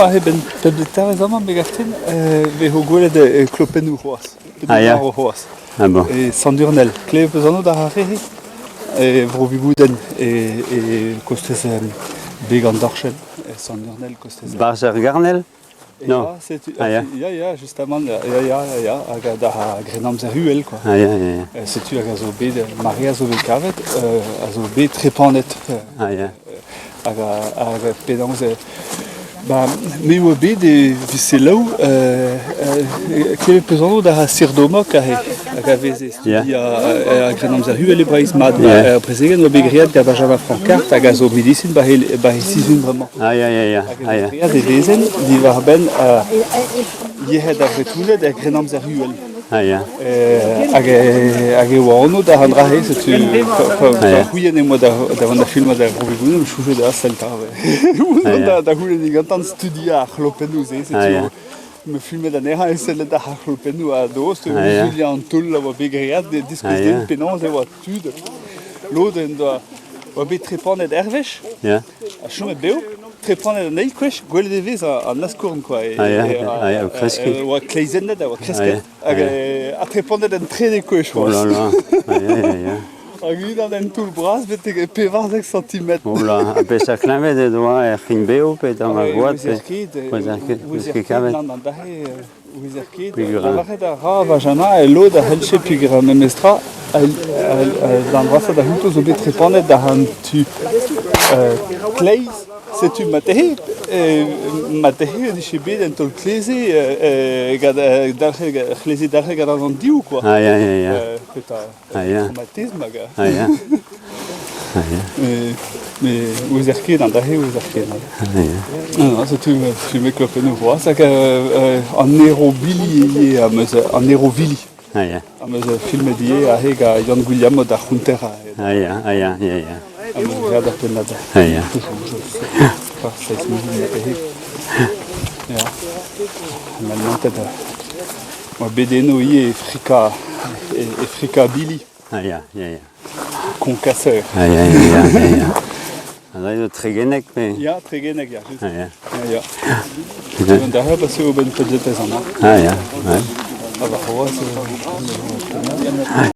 a ben tabletar zaman megaten veho gwelet klopennoù c'hoaz. Ah, ya. Ah bon. Et Sandurnel. Kle peuzano da hare vro vigouden kostez beg an darchel. Sandurnel kostez. Barger Garnel? Non. Ja, justement, ja, da Grenamzer Huel, quoi. Ah, ya. C'est-tu a zo bet Maria zo bet kavet, a zo bet trepanet. Ah, ya. Hag pedamz me oa bet vise lau klevet peuzano da sirdomok hag a veze studi a Grenamzer Huel e braiz mad. Prezegen oa bet great da Benjamin Francart hag a zo medicine ba he sizun bremañ. Ah, ya. Hag a de vezen di war ben yehet a retounet a Grenamzer Huel. Ah, ya. Hag e oa anno da han rahe, setu houien emo da vant da film da rovigoun, chouche da selta. Da houien e gantan studia ar c'hlopennoù, setu me filmet da neha e sellet da ar c'hlopennoù a dost, Julia an tol a oa begreat, diskoz den penanz e oa tud. Loden oa bet trepanet ervech, Ya. a chomet beo, trepanet an eilkwech, gwelet e vez an laskourn, quoi. O kresket. Oa kleizennet, oa kresket. A trepanet an tred e kwech, Oh là là. Ya. hag un an tout bras, bet e pevarzek centimet. Oh là, a pe sa klavet e doa er fin beo pe da ma goat. Ouzerket nan an dahe, ouzerket. Lavaret a ra vajana e lo da helche pigr an memestra, dan vrasa da hunto zo bet trepanet da han tu kleiz, setu matehe di che bet en tol kleze kleze darre gad an diou, quoi. Ah, ya. Peta traumatisme hag a... Ah, ya. Mais ouzerket an dahe ouzerket. Non, setu me klopennoù c'hoaz hag an nerobili an nerovili. Ah, ya. Am eus filmet ie a heg a Jan Guillam da c'hounter Ah, ya. am eus read ar penad. Ah, ya. Par 6 million da heg. Ja. Man mantet oa bedeno ie e frikabili. Ah, ya. Konkasseur. Ah, ya. An edo tregenek, me. Ja, tregenek, ja. Ah, ya. Ja. Und daher passe o ben pedzetez an. Ah, ya. Aber c'hoaz